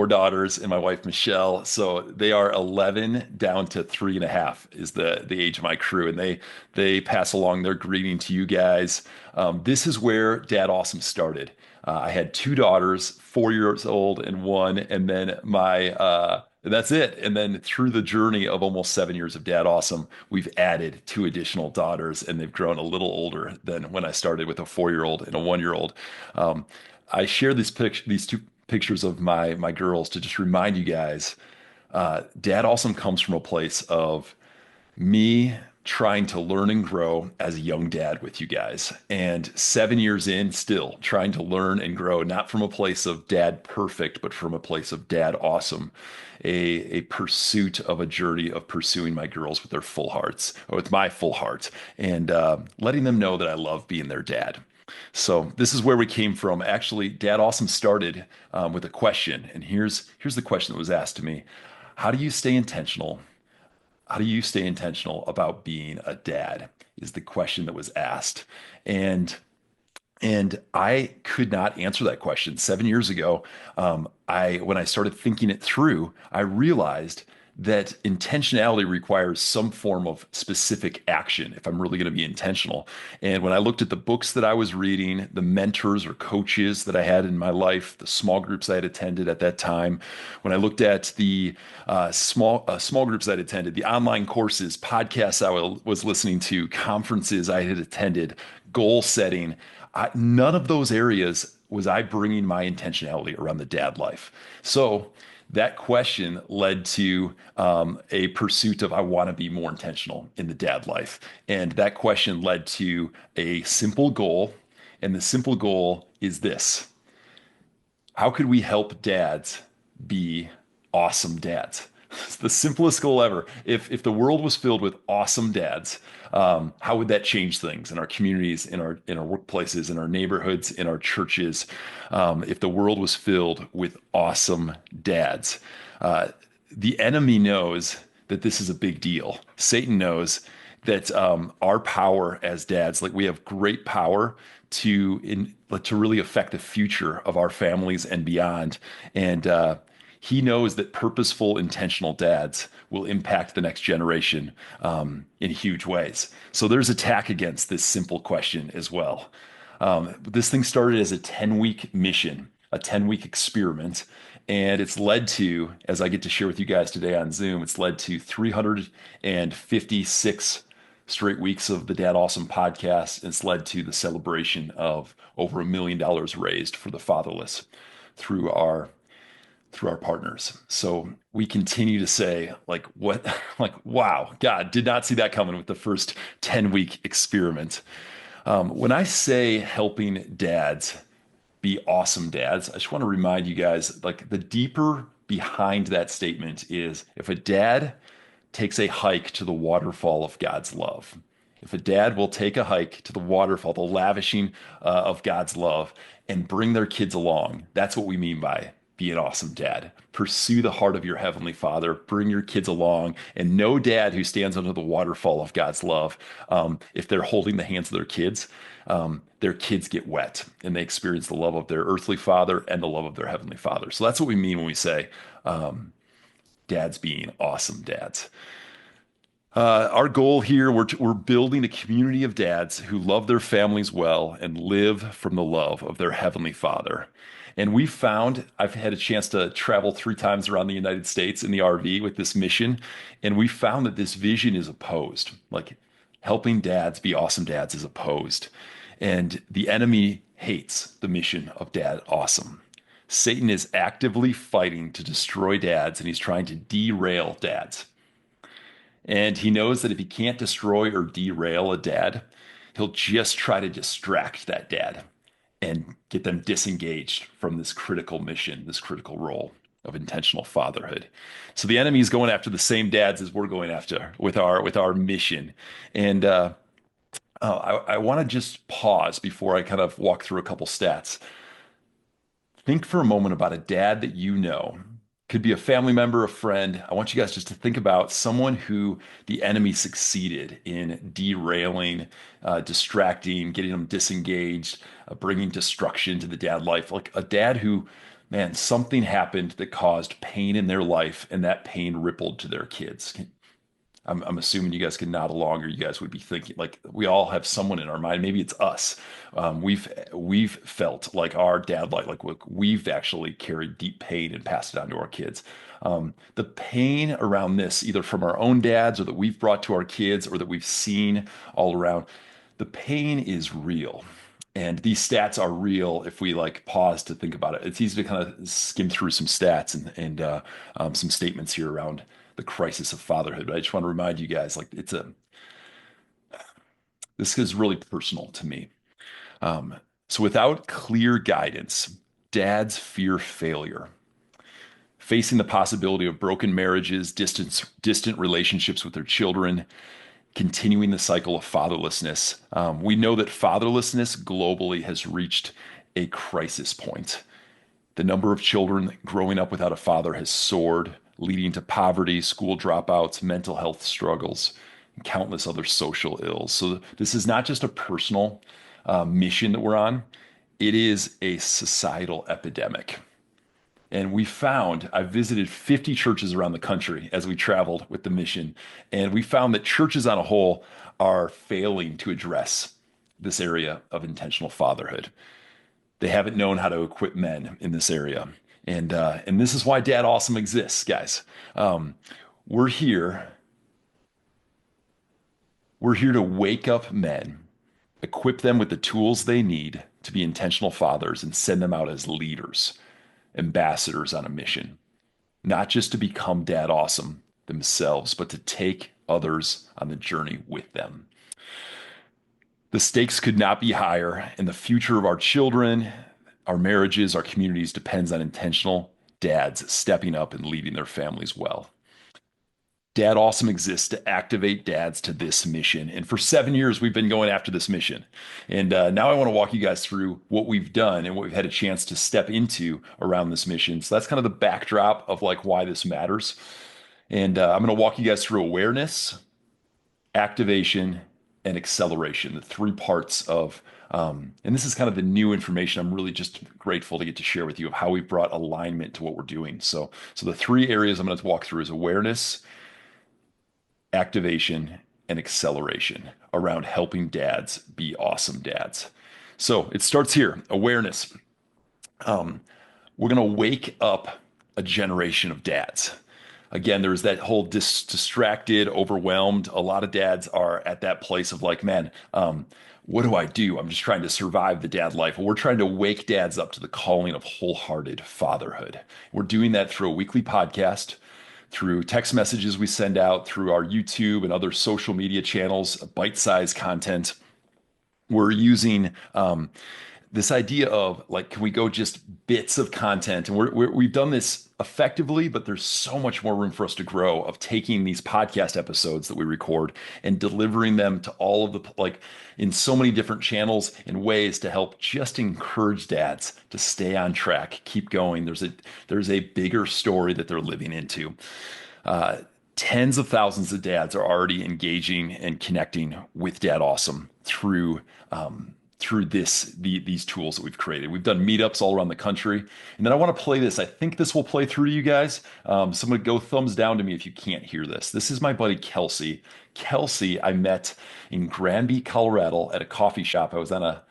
Four daughters and my wife Michelle. So they are 11 down to 3.5 is the age of my crew, and they pass along their greeting to you guys. This is where Dad Awesome started. I had two daughters, 4 years old and one, and then that's it. And then through the journey of almost 7 years of Dad Awesome, we've added two additional daughters, and they've grown a little older than when I started with a 4 year old and a 1 year old. Um, I share these two pictures of my girls to just remind you guys, Dad Awesome comes from a place of me trying to learn and grow as a young dad with you guys. And 7 years in, still trying to learn and grow, not from a place of dad perfect, but from a place of dad awesome. A pursuit of a journey of pursuing my girls with their full hearts, or with my full heart, and letting them know that I love being their dad. So this is where we came from. Actually, Dad Awesome started with a question, and here's the question that was asked to me: How do you stay intentional? How do you stay intentional about being a dad? Is the question that was asked. And I could not answer that question 7 years ago. When I started thinking it through, I realized that intentionality requires some form of specific action if I'm really going to be intentional. And when I looked at the books that I was reading, the mentors or coaches that I had in my life, the small groups I had attended at that time, when I looked at the small groups I'd attended, the online courses, podcasts was listening to, conferences I had attended, goal setting, none of those areas was I bringing my intentionality around the dad life. So that question led to a pursuit of I want to be more intentional in the dad life. And that question led to a simple goal. And the simple goal is this: how could we help dads be awesome dads? It's the simplest goal ever. If the world was filled with awesome dads, how would that change things in our communities, in our workplaces, in our neighborhoods, in our churches? If the world was filled with awesome dads, uh, the enemy knows that this is a big deal. Satan knows that our power as dads, like we have great power to really affect the future of our families and beyond. And he knows that purposeful, intentional dads will impact the next generation in huge ways. So there's attack against this simple question as well. This thing started as a 10-week mission, a 10-week experiment, and it's led to, as I get to share with you guys today on Zoom, it's led to 356 straight weeks of the Dad Awesome podcast. It's led to the celebration of over $1 million raised for the fatherless through our partners. So we continue to say, like, what, like, wow, God, did not see that coming with the first 10-week experiment. When I say helping dads be awesome dads, I just want to remind you guys, like, the deeper behind that statement is if a dad takes a hike to the waterfall of God's love, if a dad will take a hike to the waterfall, the lavishing of God's love, and bring their kids along, that's what we mean by be an awesome dad. Pursue the heart of your heavenly father, bring your kids along, and no dad who stands under the waterfall of God's love, if they're holding the hands of their kids get wet and they experience the love of their earthly father and the love of their heavenly father. So that's what we mean when we say dads being awesome dads. Our goal here, we're building a community of dads who love their families well and live from the love of their heavenly father. And we found, I've had a chance to travel 3 times around the United States in the RV with this mission, and we found that this vision is opposed. Like helping dads be awesome dads is opposed. And the enemy hates the mission of Dad Awesome. Satan is actively fighting to destroy dads, and he's trying to derail dads. And he knows that if he can't destroy or derail a dad, he'll just try to distract that dad and get them disengaged from this critical mission, this critical role of intentional fatherhood. So the enemy is going after the same dads as we're going after with our mission. And I want to just pause before I kind of walk through a couple stats. Think for a moment about a dad that you know. Could be a family member, a friend. I want you guys just to think about someone who the enemy succeeded in derailing, distracting, getting them disengaged, bringing destruction to the dad life. Like a dad who man, something happened that caused pain in their life, and that pain rippled to their kids. I'm assuming you guys can nod along, or you guys would be thinking like we all have someone in our mind. Maybe it's us. We've felt like our dad, like we've actually carried deep pain and passed it on to our kids. The pain around this, either from our own dads or that we've brought to our kids or that we've seen all around, the pain is real. And these stats are real if we like pause to think about it. It's easy to kind of skim through some stats and some statements here around the crisis of fatherhood. But I just want to remind you guys, like this is really personal to me. Um, so without clear guidance, dads fear failure, facing the possibility of broken marriages, distant relationships with their children, continuing the cycle of fatherlessness. We know that fatherlessness globally has reached a crisis point. The number of children growing up without a father has soared, leading to poverty, school dropouts, mental health struggles, and countless other social ills. So this is not just a personal mission that we're on, it is a societal epidemic. And we found, I visited 50 churches around the country as we traveled with the mission, and we found that churches on a whole are failing to address this area of intentional fatherhood. They haven't known how to equip men in this area. And this is why Dad Awesome exists, guys. We're here. We're here to wake up men, equip them with the tools they need to be intentional fathers, and send them out as leaders, ambassadors on a mission, not just to become Dad Awesome themselves, but to take others on the journey with them. The stakes could not be higher, and the future of our children, our marriages, our communities depends on intentional dads stepping up and leading their families well. Dad Awesome exists to activate dads to this mission. And for 7 years, we've been going after this mission. And now I want to walk you guys through what we've done and what we've had a chance to step into around this mission. So that's kind of the backdrop of like why this matters. And I'm going to walk you guys through awareness, activation, and acceleration, the three parts of, and this is kind of the new information I'm really just grateful to get to share with you of how we've brought alignment to what we're doing. So the three areas I'm going to walk through is awareness, activation, and acceleration around helping dads be awesome dads. So it starts here, awareness. We're going to wake up a generation of dads. Again, there's that whole distracted, overwhelmed. A lot of dads are at that place of like, man, what do I do? I'm just trying to survive the dad life. Well, we're trying to wake dads up to the calling of wholehearted fatherhood. We're doing that through a weekly podcast, through text messages we send out, through our YouTube and other social media channels, bite-sized content. We're using this idea of like, can we go just bits of content? And we've done this effectively, but there's so much more room for us to grow of taking these podcast episodes that we record and delivering them to all of the, like in so many different channels and ways to help just encourage dads to stay on track, keep going. There's a bigger story that they're living into. Tens of thousands of dads are already engaging and connecting with Dad Awesome through these tools that we've created. We've done meetups all around the country. And then I want to play this. I think this will play through to you guys. So I'm going to go thumbs down to me if you can't hear this. This is my buddy Kelsey. Kelsey, I met in Granby, Colorado at a coffee shop. I was on a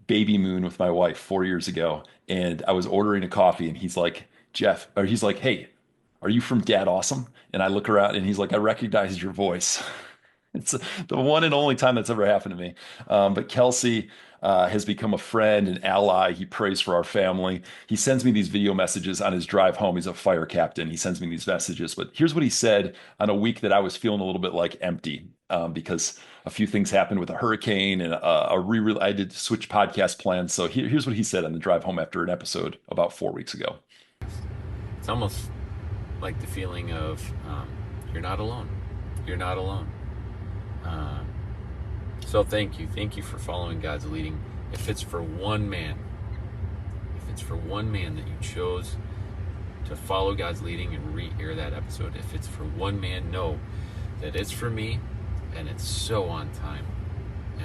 baby moon with my wife 4 years ago. And I was ordering a coffee and he's like, he's like, hey, are you from Dad Awesome? And I look around and he's like, I recognized your voice. It's the one and only time that's ever happened to me. But Kelsey has become a friend, an ally. He prays for our family. He sends me these video messages on his drive home. He's a fire captain. He sends me these messages. But here's what he said on a week that I was feeling a little bit like empty because a few things happened with a hurricane and I did switch podcast plans. So here's what he said on the drive home after an episode about 4 weeks ago. It's almost like the feeling of you're not alone. You're not alone. So thank you for following God's leading. If it's for one man that you chose to follow God's leading and re-air that episode, if it's for one man, know that it's for me and it's so on time.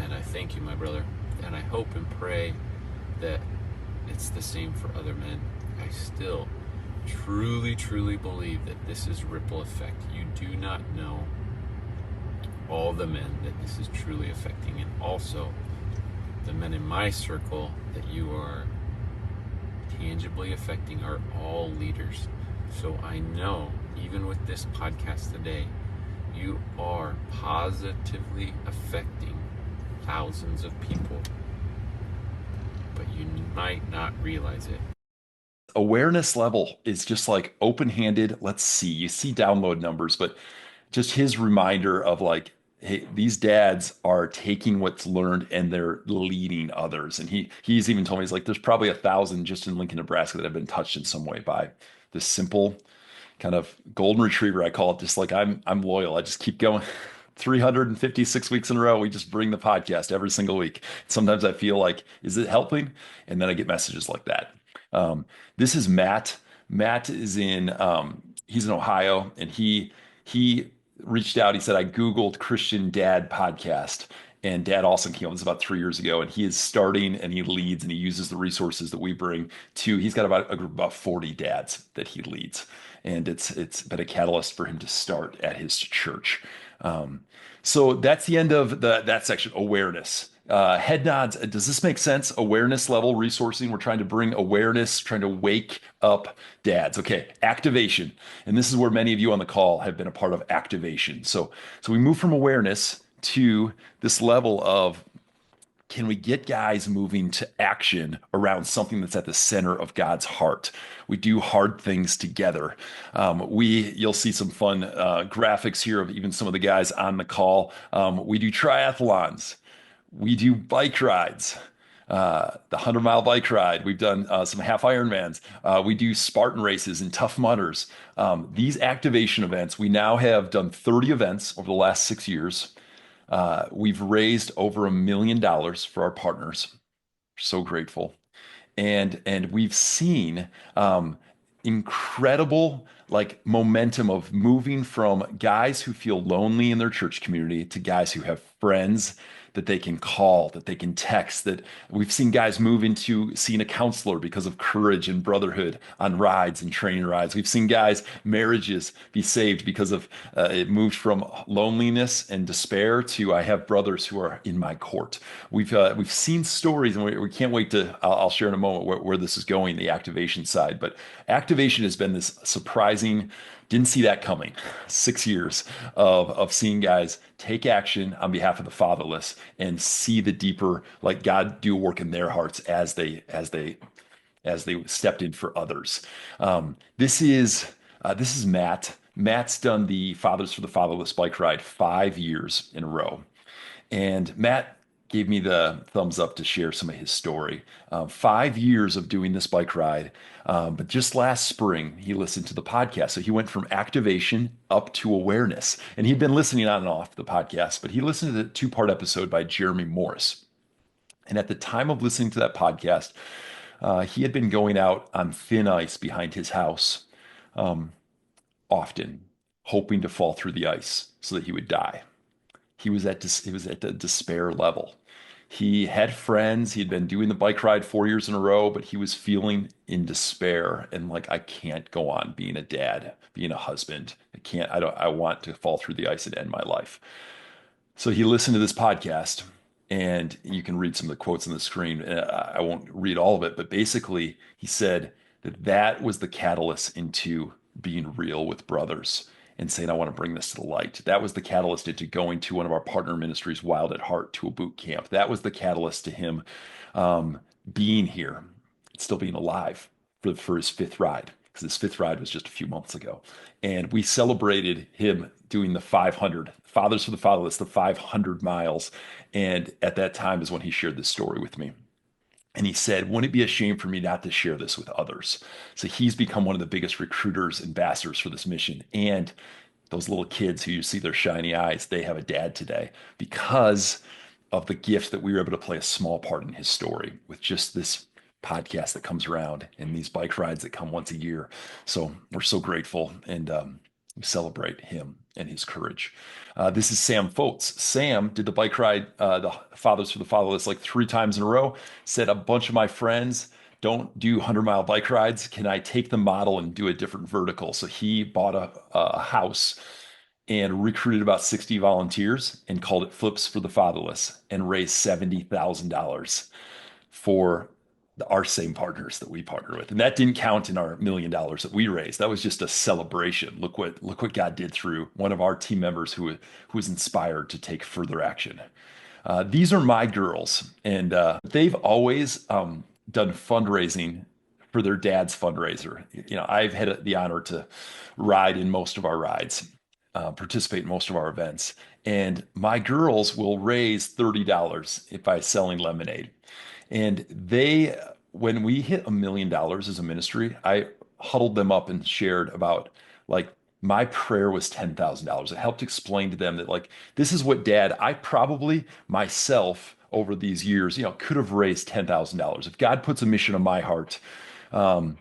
And I thank you, my brother, and I hope and pray that it's the same for other men I still truly, truly believe that this is ripple effect. You do not know all the men that this is truly affecting, and also the men in my circle that you are tangibly affecting are all leaders. So I know, even with this podcast today, you are positively affecting thousands of people, but you might not realize it. Awareness level is just like open-handed. Let's see. You see download numbers, but just his reminder of like, hey, these dads are taking what's learned and they're leading others. And he's even told me, he's like, there's probably 1,000 just in Lincoln, Nebraska that have been touched in some way by this simple kind of golden retriever, I call it. Just like I'm loyal. I just keep going. 356 weeks in a row, we just bring the podcast every single week. Sometimes I feel like, is it helping? And then I get messages like that. This is Matt. Matt is he's in Ohio, and he reached out. He said, I Googled Christian Dad podcast, and DadAwesome came up. This is about 3 years ago, and he is starting and he leads and he uses the resources that we bring to. He's got about a group of about 40 dads that he leads, and it's been a catalyst for him to start at his church. So that's the end of that section. Awareness. Head nods. Does this make sense? Awareness level resourcing. We're trying to bring awareness, trying to wake up dads. Okay, activation. And this is where many of you on the call have been a part of activation. So we move from awareness to this level of, can we get guys moving to action around something that's at the center of God's heart? We do hard things together. You'll see some fun graphics here of even some of the guys on the call. We do triathlons. We do bike rides. The 100-mile bike ride. We've done some half Ironmans. We do Spartan races and Tough Mudders. These activation events, we now have done 30 events over the last 6 years. We've raised over $1 million for our partners. So grateful. And we've seen incredible like momentum of moving from guys who feel lonely in their church community to guys who have friends that they can call, that they can text, that we've seen guys move into seeing a counselor because of courage and brotherhood on rides and training rides. We've seen guys, marriages be saved because of it moved from loneliness and despair to I have brothers who are in my court. We've seen stories, and we can't wait to. I'll share in a moment where this is going, the activation side. But activation has been this surprising. Didn't see that coming. 6 years of seeing guys take action on behalf of the fatherless and see the deeper, like God do work in their hearts as they stepped in for others. This is Matt. Matt's done the Fathers for the Fatherless bike ride 5 years in a row. And Matt gave me the thumbs up to share some of his story. 5 years of doing this bike ride. But just last spring, he listened to the podcast. So he went from activation up to awareness. And he'd been listening on and off the podcast, but he listened to the two-part episode by Jeremy Morris. And at the time of listening to that podcast, he had been going out on thin ice behind his house often, hoping to fall through the ice so that he would die. He was at the despair level. He had friends. He'd been doing the bike ride 4 years in a row, but he was feeling in despair and like, I can't go on being a dad, being a husband. I can't, I don't, I want to fall through the ice and end my life. So he listened to this podcast, and you can read some of the quotes on the screen. I won't read all of it, but basically he said that was the catalyst into being real with brothers and saying, I want to bring this to the light. That was the catalyst into going to one of our partner ministries, Wild at Heart, to a boot camp. That was the catalyst to him being here, still being alive for his fifth ride, because his fifth ride was just a few months ago. And we celebrated him doing the 500, Fathers for the Fatherless, the 500 miles. And at that time is when he shared this story with me. And he said, wouldn't it be a shame for me not to share this with others? So he's become one of the biggest recruiters, ambassadors for this mission. And those little kids who you see their shiny eyes, they have a dad today because of the gift that we were able to play a small part in his story with just this podcast that comes around and these bike rides that come once a year. So we're so grateful, and we celebrate him and his courage. This is Sam Foltz. Sam did the bike ride, the Fathers for the Fatherless, like 3 times in a row. Said a bunch of my friends don't do 100-mile bike rides. Can I take the model and do a different vertical? So he bought a house and recruited about 60 volunteers and called it Flips for the Fatherless and raised $70,000 for our same partners that we partner with. And that didn't count in our $1 million that we raised. That was just a celebration. Look what God did through one of our team members who was inspired to take further action. These are my girls, and they've always done fundraising for their dad's fundraiser. I've had the honor to ride in most of our rides, participate in most of our events, and my girls will raise $30 by selling lemonade. And when we hit $1 million as a ministry, I huddled them up and shared about like my prayer was $10,000. It helped explain to them that like this is what dad, I probably myself over these years, could have raised $10,000. If God puts a mission on my heart, um,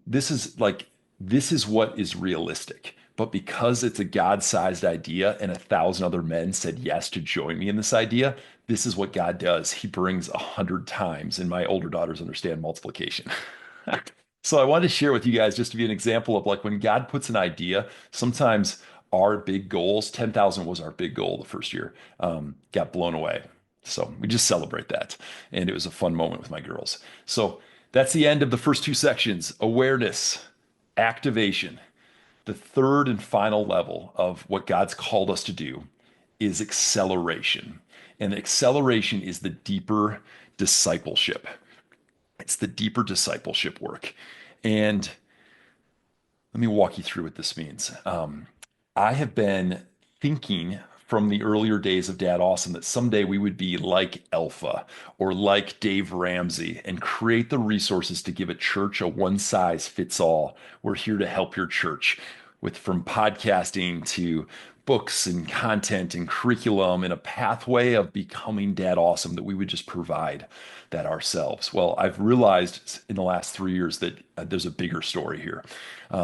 this is what is realistic. But because it's a God-sized idea and 1,000 other men said yes to join me in this idea, this is what God does. He brings 100 times, and my older daughters understand multiplication. So I wanted to share with you guys just to be an example of like when God puts an idea, sometimes our big goals, 10,000 was our big goal the first year, got blown away. So we just celebrate that. And it was a fun moment with my girls. So that's the end of the first two sections, awareness, activation. The third and final level of what God's called us to do is acceleration. And acceleration is the deeper discipleship. It's the deeper discipleship work. And let me walk you through what this means. I have been thinking from the earlier days of Dad Awesome that someday we would be like Alpha or like Dave Ramsey and create the resources to give a church a one size fits all. We're here to help your church with from podcasting to books and content and curriculum and a pathway of becoming Dad Awesome that we would just provide that ourselves. Well, I've realized in the last 3 years that there's a bigger story here.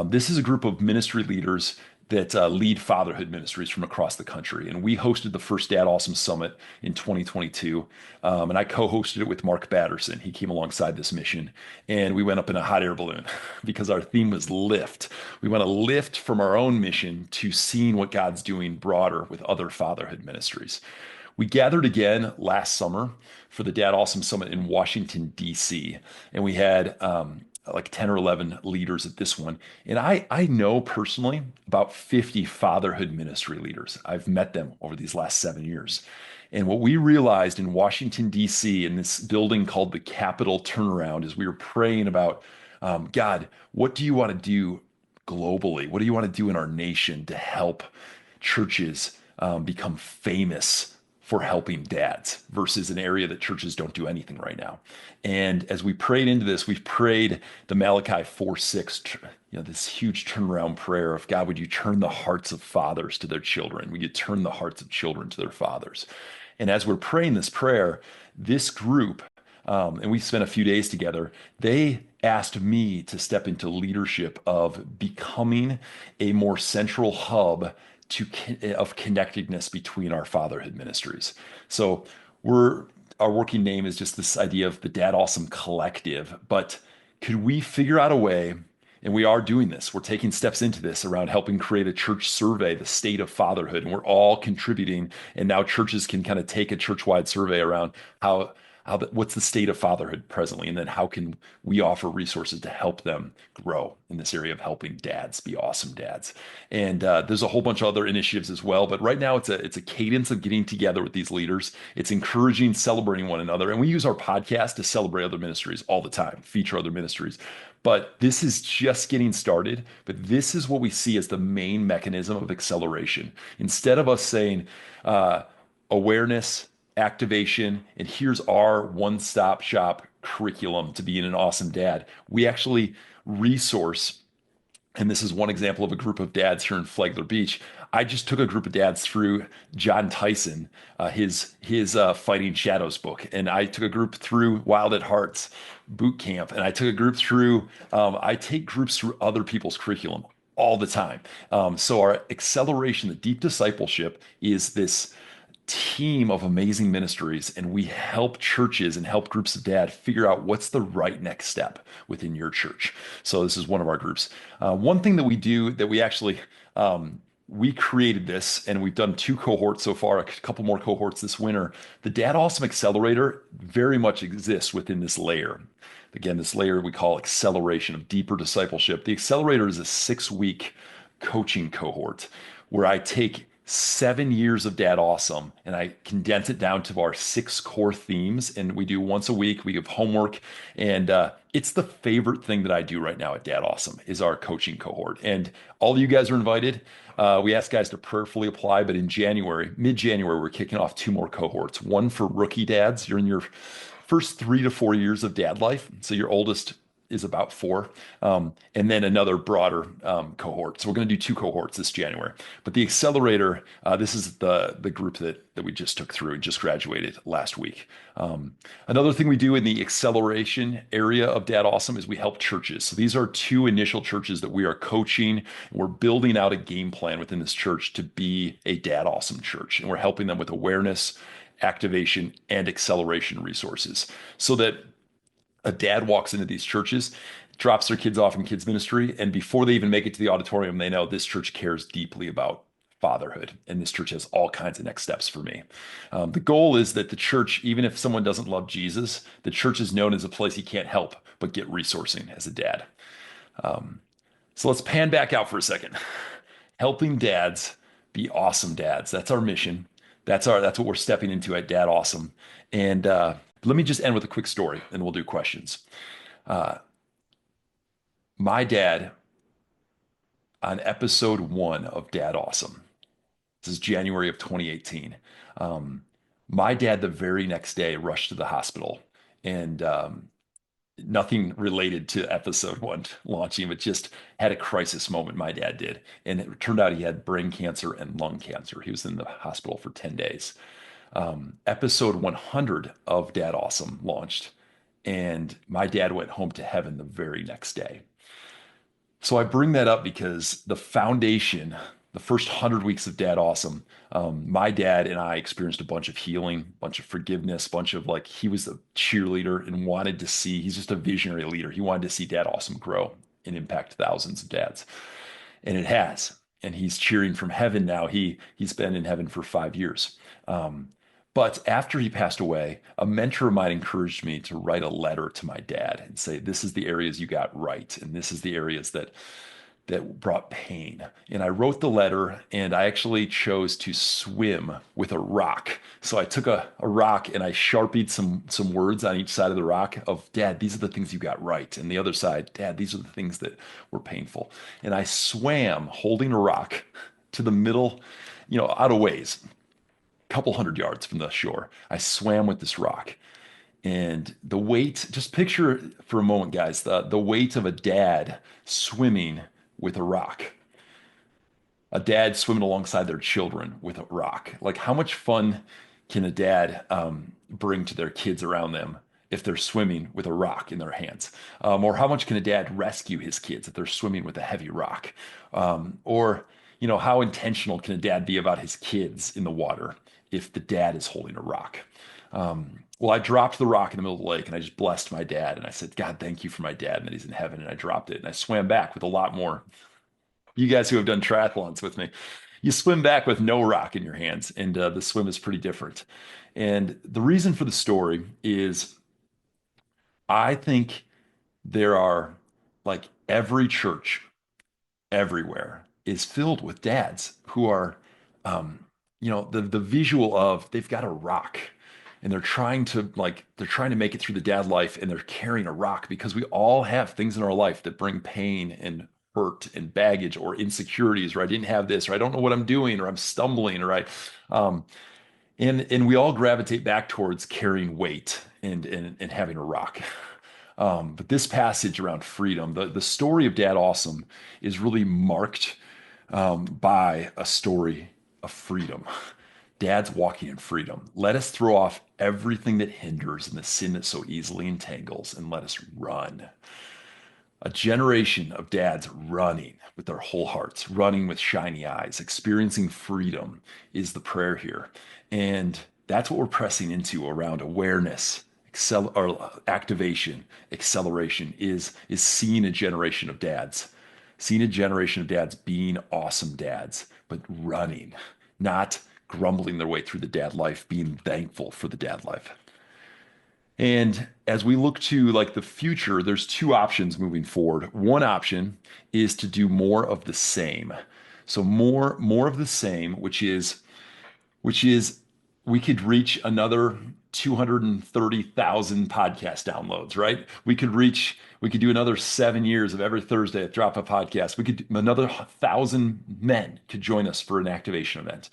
This is a group of ministry leaders that lead fatherhood ministries from across the country. And we hosted the first Dad Awesome Summit in 2022. And I co-hosted it with Mark Batterson. He came alongside this mission. And we went up in a hot air balloon because our theme was lift. We want to lift from our own mission to seeing what God's doing broader with other fatherhood ministries. We gathered again last summer for the Dad Awesome Summit in Washington, D.C. And we had like 10 or 11 leaders at this one. And I know personally about 50 fatherhood ministry leaders. I've met them over these last 7 years. And what we realized in Washington, D.C., in this building called the Capitol Turnaround, is we were praying about, God, what do you want to do globally? What do you want to do in our nation to help churches become famous for helping dads versus an area that churches don't do anything right now? And as we prayed into this, we've prayed the Malachi 4:6, this huge turnaround prayer of God, would you turn the hearts of fathers to their children? Would you turn the hearts of children to their fathers? And as we're praying this prayer, this group, and we spent a few days together, they asked me to step into leadership of becoming a more central hub of connectedness between our fatherhood ministries. So our working name is just this idea of the Dad Awesome Collective, but could we figure out a way, and we are doing this, we're taking steps into this around helping create a church survey, the state of fatherhood, and we're all contributing, and now churches can kind of take a church-wide survey around what's the state of fatherhood presently, and then how can we offer resources to help them grow in this area of helping dads be awesome dads. And there's a whole bunch of other initiatives as well, but right now it's a cadence of getting together with these leaders. It's encouraging, celebrating one another, and we use our podcast to celebrate other ministries all the time, feature other ministries. But this is just getting started. But this is what we see as the main mechanism of acceleration. Instead of us saying awareness, activation, and here's our one-stop shop curriculum to being an awesome dad, we actually resource. And this is one example of a group of dads here in Flagler Beach. I just took a group of dads through John Tyson, his Fighting Shadows book, and I took a group through Wild at Heart's boot camp, and I took a group through. I take groups through other people's curriculum all the time. So our acceleration, the deep discipleship, is this team of amazing ministries, and we help churches and help groups of dad figure out what's the right next step within your church. So this is one of our groups. One thing that we do that we actually we created this, and we've done two cohorts so far, a couple more cohorts this winter. The Dad Awesome Accelerator very much exists within this layer. Again, this layer we call acceleration of deeper discipleship. The accelerator is a 6-week coaching cohort where I take 7 years of Dad Awesome and I condense it down to our 6 core themes. And we do once a week, we give homework. And it's the favorite thing that I do right now at Dad Awesome is our coaching cohort. And all of you guys are invited. We ask guys to prayerfully apply, but in January, mid-January, we're kicking off 2 more cohorts. One for rookie dads. You're in your first 3 to 4 years of dad life. So your oldest is about 4, and then another broader cohort. So we're going to do 2 cohorts this January. But the accelerator, this is the group that we just took through and just graduated last week. Another thing we do in the acceleration area of Dad Awesome is we help churches. So these are 2 initial churches that we are coaching. And we're building out a game plan within this church to be a Dad Awesome church, and we're helping them with awareness, activation, and acceleration resources so that a dad walks into these churches, drops their kids off in kids ministry, and before they even make it to the auditorium, they know this church cares deeply about fatherhood, and this church has all kinds of next steps for me. The goal is that the church, even if someone doesn't love Jesus, the church is known as a place he can't help but get resourcing as a dad. So let's pan back out for a second. Helping dads be awesome dads. That's our mission. That's what we're stepping into at Dad Awesome. And let me just end with a quick story, and we'll do questions. My dad, on episode 1 of Dad Awesome, this is January of 2018. My dad, the very next day, rushed to the hospital, and nothing related to episode 1 launching, but just had a crisis moment. My dad did, and it turned out he had brain cancer and lung cancer. He was in the hospital for 10 days. Episode 100 of Dad Awesome launched, and my dad went home to heaven the very next day. So I bring that up because the foundation, the first 100 weeks of Dad Awesome, my dad and I experienced a bunch of healing, bunch of forgiveness, bunch of like, he was a cheerleader and wanted to see, he's just a visionary leader. He wanted to see Dad Awesome grow and impact thousands of dads. And it has. And he's cheering from heaven now. He's been in heaven for 5 years. But after he passed away, a mentor of mine encouraged me to write a letter to my dad and say, this is the areas you got right, and this is the areas that brought pain. And I wrote the letter, and I actually chose to swim with a rock. So I took a rock and I sharpied some words on each side of the rock of, Dad, these are the things you got right. And the other side, Dad, these are the things that were painful. And I swam holding a rock to the middle, out of ways, couple 100 yards from the shore. I swam with this rock, and the weight, just picture for a moment, guys, the weight of a dad swimming with a rock, a dad swimming alongside their children with a rock. Like, how much fun can a dad bring to their kids around them if they're swimming with a rock in their hands? Or how much can a dad rescue his kids if they're swimming with a heavy rock? Or how intentional can a dad be about his kids in the water if the dad is holding a rock? Well, I dropped the rock in the middle of the lake, and I just blessed my dad. And I said, God, thank you for my dad and that he's in heaven. And I dropped it, and I swam back with a lot more. You guys who have done triathlons with me, you swim back with no rock in your hands, and the swim is pretty different. And the reason for the story is I think there are, like, every church everywhere is filled with dads who are, the visual of, they've got a rock and they're trying to make it through the dad life, and they're carrying a rock because we all have things in our life that bring pain and hurt and baggage or insecurities, or I didn't have this, or I don't know what I'm doing, or I'm stumbling, or and we all gravitate back towards carrying weight and having a rock. But this passage around freedom, the story of Dad Awesome is really marked by a story of freedom. Dad's walking in freedom. Let us throw off everything that hinders and the sin that so easily entangles, and let us run. A generation of dads running with their whole hearts, running with shiny eyes, experiencing freedom is the prayer here. And that's what we're pressing into around awareness, or activation, acceleration is seeing a generation of dads, seeing a generation of dads being awesome dads, but running, not grumbling their way through the dad life, being thankful for the dad life. And as we look to like the future, there's two options moving forward. One option is to do more of the same. So more of the same, which is we could reach another 230,000 podcast downloads, right? We could do another 7 years of every Thursday drop a podcast. We could another 1,000 men could join us for an activation event.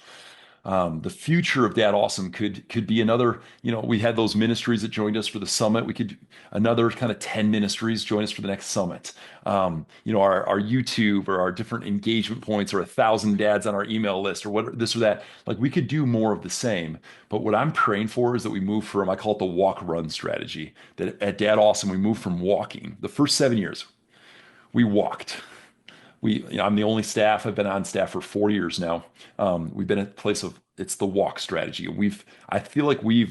The future of DadAwesome could be another, we had those ministries that joined us for the summit. We could another kind of 10 ministries join us for the next summit. Our YouTube or our different engagement points or 1,000 dads on our email list or what this or that. Like we could do more of the same. But what I'm praying for is that we move from, I call it the walk run strategy. That at DadAwesome, we move from walking. The first 7 years, we walked. I'm the only staff. I've been on staff for 4 years now. We've been at a place of it's the walk strategy. I feel like we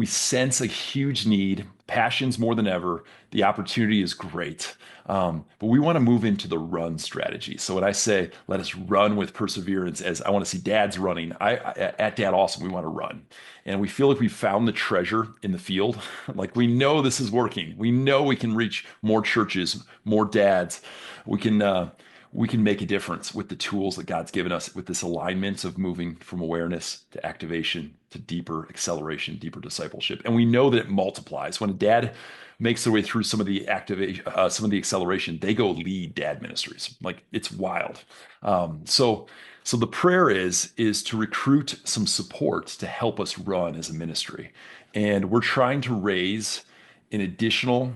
sense a huge need, passions more than ever. The opportunity is great. But we want to move into the run strategy. So when I say let us run with perseverance, as I want to see dads running, at DadAwesome, we want to run. And we feel like we found the treasure in the field. Like we know this is working. We know we can reach more churches, more dads. We can we can make a difference with the tools that God's given us with this alignment of moving from awareness to activation to deeper acceleration, deeper discipleship. And we know that it multiplies. When a dad makes their way through some of the activation, some of the acceleration, they go lead dad ministries. Like it's wild. So the prayer is to recruit some support to help us run as a ministry. And we're trying to raise an additional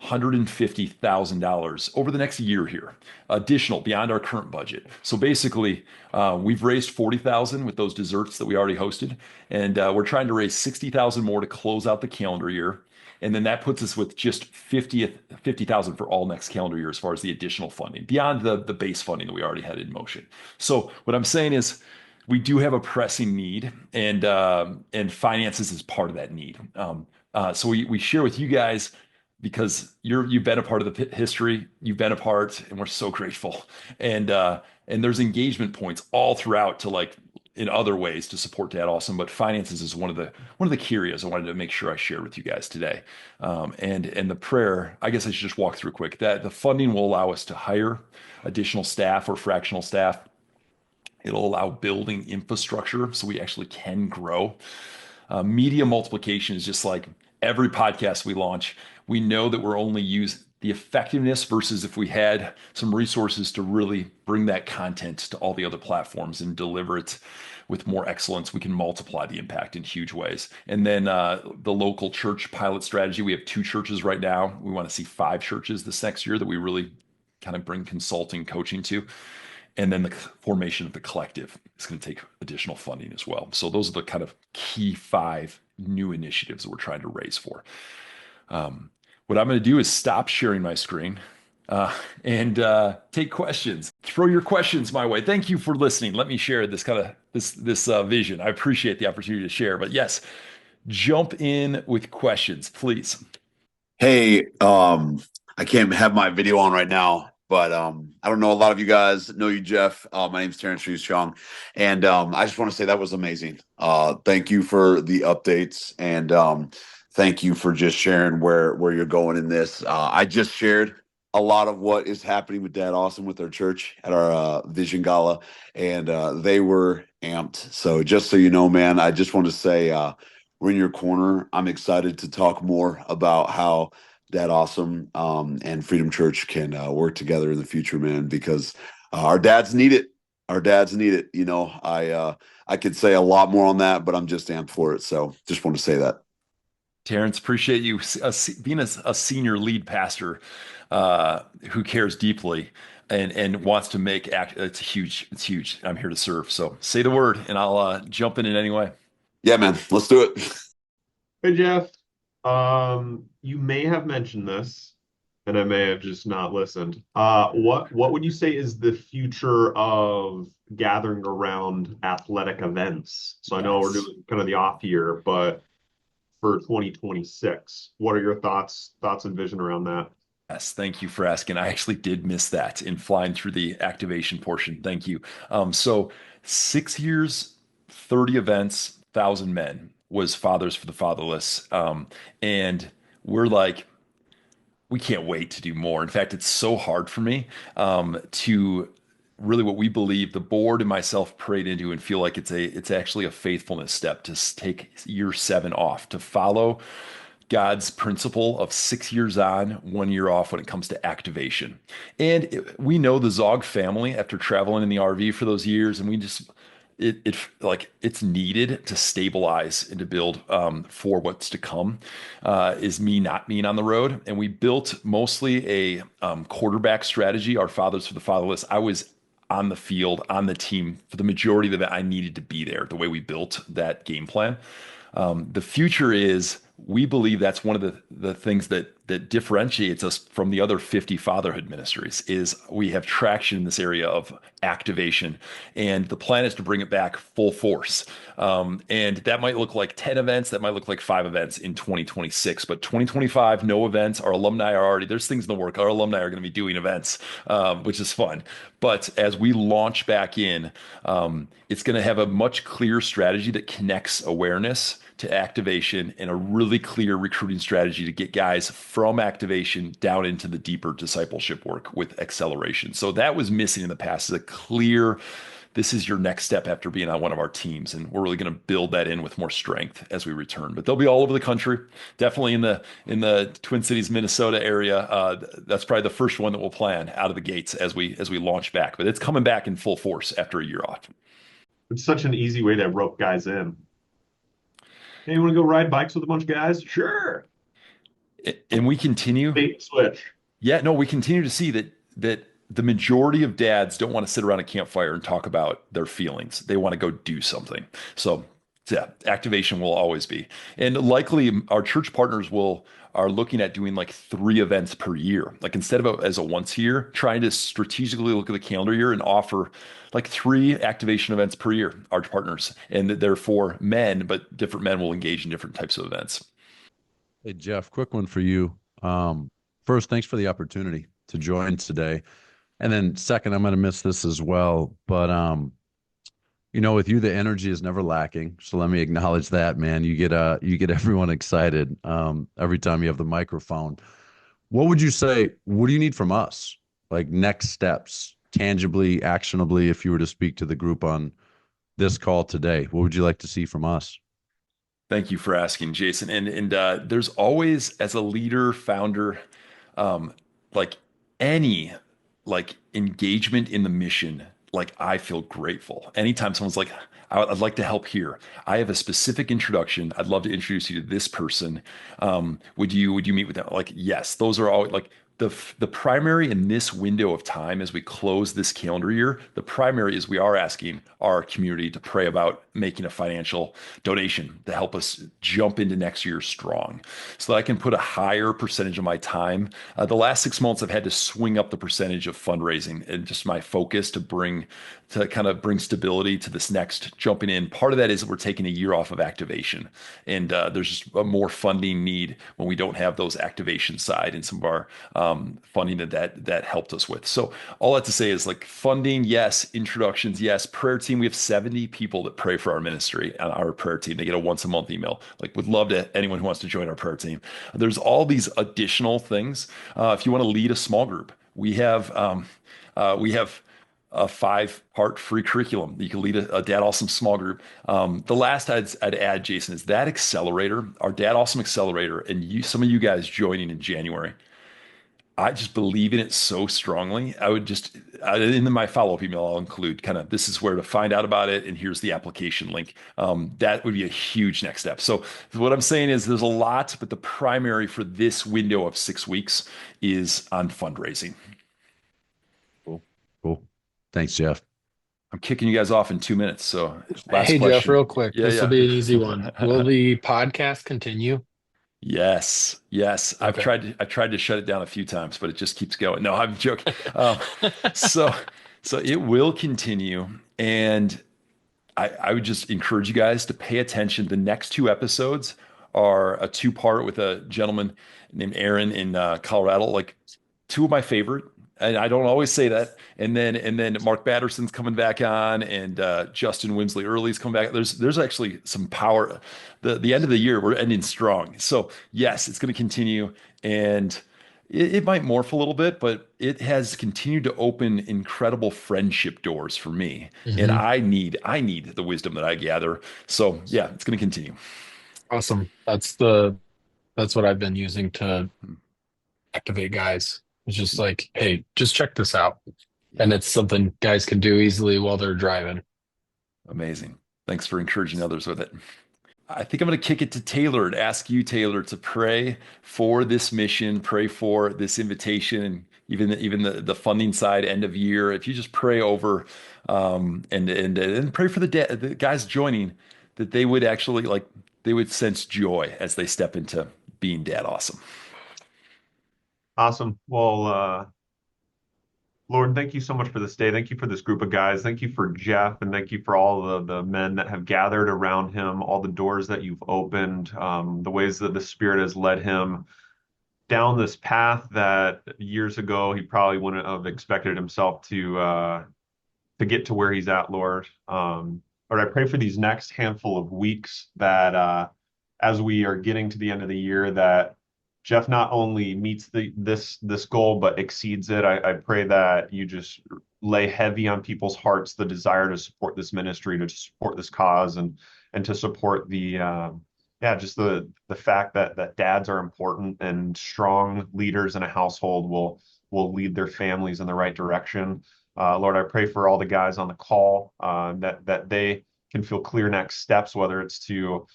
$150,000 over the next year here, additional beyond our current budget. So basically, we've raised 40,000 with those desserts that we already hosted, and we're trying to raise 60,000 more to close out the calendar year. And then that puts us with just 50,000 for all next calendar year as far as the additional funding beyond the base funding that we already had in motion. So what I'm saying is we do have a pressing need, and finances is part of that need. So we share with you guys because you've been a part of the history, you've been a part, and we're so grateful. And there's engagement points all throughout to like in other ways to support DadAwesome, but finances is one of the key areas I wanted to make sure I shared with you guys today. And the prayer, I guess I should just walk through quick that the funding will allow us to hire additional staff or fractional staff. It'll allow building infrastructure so we actually can grow. Media multiplication is just like every podcast we launch. We know that we're only use the effectiveness versus if we had some resources to really bring that content to all the other platforms and deliver it with more excellence, we can multiply the impact in huge ways. And then the local church pilot strategy, we have 2 churches right now. We want to see 5 churches this next year that we really kind of bring consulting coaching to. And then the formation of the collective is going to take additional funding as well. So those are the kind of key 5 new initiatives that we're trying to raise for. What I'm going to do is stop sharing my screen and take questions. Throw your questions my way. Thank you for listening. Let me share this vision. I appreciate the opportunity to share. But yes, jump in with questions, please. Hey, I can't have my video on right now, but I don't know a lot of you guys know you, Jeff. My name's Terrence Rees-Chung, and I just want to say that was amazing. Thank you for the updates, and thank you for just sharing where you're going in this. I just shared a lot of what is happening with DadAwesome with our church at our Vision Gala, and they were amped. So just so you know, man, I just want to say we're in your corner. I'm excited to talk more about how DadAwesome and Freedom Church can work together in the future, man, because our dads need it. Our dads need it. You know, I could say a lot more on that, but I'm just amped for it. So just want to say that. Terrence, appreciate you being a senior lead pastor who cares deeply and wants to make act. It's huge. It's huge. I'm here to serve. So say the word, and I'll jump in any way. Yeah, man. Let's do it. Hey Jeff, you may have mentioned this, and I may have just not listened. What would you say is the future of gathering around athletic events? So I know we're Yes. doing kind of the off year, but for 2026, what are your thoughts and vision around that? Yes, thank you for asking. I actually did miss that in flying through the activation portion. Thank you. So 6 years, 30 events, 1,000 men was Fathers for the Fatherless. And we're like, we can't wait to do more. In fact, it's so hard for me to really what we believe the board and myself prayed into and feel like it's actually a faithfulness step to take year 7 off to follow God's principle of 6 years on, 1 year off when it comes to activation. And we know the Zog family after traveling in the RV for those years, and we just it like it's needed to stabilize and to build for what's to come is me not being on the road. And we built mostly a quarterback strategy, our Fathers for the Fatherless. I was on the field, on the team for the majority of it. I needed to be there the way we built that game plan. The future is we believe that's one of the things that differentiates us from the other 50 fatherhood ministries is we have traction in this area of activation, and the plan is to bring it back full force. And that might look like 10 events, that might look like 5 events in 2026, but 2025, no events. Our alumni are already, there's things in the work. Our alumni are going to be doing events, which is fun. But as we launch back in, it's going to have a much clearer strategy that connects awareness to activation and a really clear recruiting strategy to get guys from activation down into the deeper discipleship work with acceleration. So that was missing in the past is a clear, this is your next step after being on one of our teams. And we're really going to build that in with more strength as we return. But they'll be all over the country, definitely in the Twin Cities, Minnesota area. That's probably the first one that we'll plan out of the gates as we launch back. But it's coming back in full force after a year off. It's such an easy way to rope guys in. Hey, you want to go ride bikes with a bunch of guys? Sure. And we continue. Bait and switch. Yeah, no, we continue to see that the majority of dads don't want to sit around a campfire and talk about their feelings. They want to go do something. So, yeah, activation will always be. And likely our church partners will are looking at doing like 3 events per year. Like instead of as a once a year, trying to strategically look at the calendar year and offer like 3 activation events per year, our partners. And they're for men, but different men will engage in different types of events. Hey, Jeff, quick one for you. First, thanks for the opportunity to join today. And then second, I'm going to miss this as well. But, with you, the energy is never lacking. So let me acknowledge that, man. You get everyone excited every time you have the microphone. What would you say? What do you need from us? Like next steps, tangibly, actionably, if you were to speak to the group on this call today, what would you like to see from us? Thank you for asking, Jason. And there's always, as a leader, founder, um, like any like engagement in the mission, like I feel grateful. Anytime someone's like, I'd like to help here. I have a specific introduction. I'd love to introduce you to this person. Would you meet with them? Like, yes, those are all like the primary in this window of time as we close this calendar year, the primary is we are asking our community to pray about making a financial donation to help us jump into next year strong so that I can put a higher percentage of my time. The last 6 months, I've had to swing up the percentage of fundraising and just my focus to kind of bring stability to this next jumping in. Part of that is that we're taking a year off of activation, and there's just a more funding need when we don't have those activation side and some of our funding that helped us with. So all that to say is like funding, yes, introductions, yes, prayer team. We have 70 people that pray for our ministry on our prayer team. They get a once a month email. Like, would love to anyone who wants to join our prayer team. There's all these additional things. If you want to lead a small group, we have a 5-part free curriculum. You can lead a DadAwesome small group. The last I'd add, Jason, is that accelerator, our DadAwesome accelerator, and some of you guys joining in January. I just believe in it so strongly. In my follow-up email, I'll include kind of this is where to find out about it, and here's the application link. That would be a huge next step. So what I'm saying is there's a lot, but the primary for this window of 6 weeks is on fundraising. Cool. Cool. Thanks, Jeff. I'm kicking you guys off in 2 minutes. So last Hey Jeff, question. real quick, Yeah, this will be an easy one. yeah. Will the podcast continue? Yes, yes. Okay. I've tried to shut it down a few times, but it just keeps going. No, I'm joking. So so it will continue, and I would just encourage you guys to pay attention. The next two episodes are a two-part with a gentleman named Aaron in Colorado, like two of my favorite. And I don't always say that. And then Mark Batterson's coming back on, and Justin Winsley Early's coming back. There's actually some power. The end of the year, we're ending strong. So yes, it's going to continue, and it might morph a little bit, but it has continued to open incredible friendship doors for me. And Hmm. I need the wisdom that I gather. So yeah, it's going to continue. Awesome. That's what I've been using to activate guys. It's just like, hey, just check this out. And Yeah, it's something guys can do easily while they're driving. amazing. Thanks for encouraging others with it. I think I'm going to kick it to Taylor and ask you, Taylor, to pray for this mission, pray for this invitation, and even the funding side, end of year. If you just pray over, and pray for the guys joining, that they would actually like they would sense joy as they step into being dad awesome. Awesome. Well, Lord, thank you so much for this day. Thank you for this group of guys. Thank you for Jeff, and thank you for all the men that have gathered around him, all the doors that you've opened, the ways that the Spirit has led him down this path that years ago he probably wouldn't have expected himself to get to where he's at, Lord. Lord, I pray for these next handful of weeks that as we are getting to the end of the year, that Jeff not only meets this goal but exceeds it. I pray that you just lay heavy on people's hearts the desire to support this ministry, to support this cause, and to support the yeah, just the fact that dads are important and strong leaders in a household will lead their families in the right direction. Lord, I pray for all the guys on the call that they can feel clear next steps, whether it's to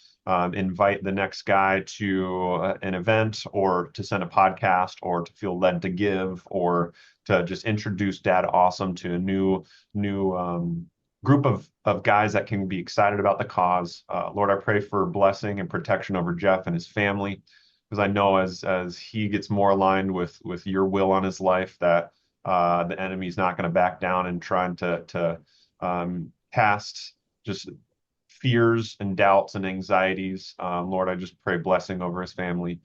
invite the next guy to an event, or to send a podcast, or to feel led to give, or to just introduce Dad Awesome to a new group of guys that can be excited about the cause. Lord, I pray for blessing and protection over Jeff and his family, because I know as he gets more aligned with your will on his life, that the enemy's not going to back down and trying to cast just fears and doubts and anxieties. Lord, I just pray blessing over his family.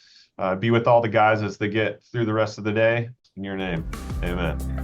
Be with all the guys as they get through the rest of the day. In your name, amen.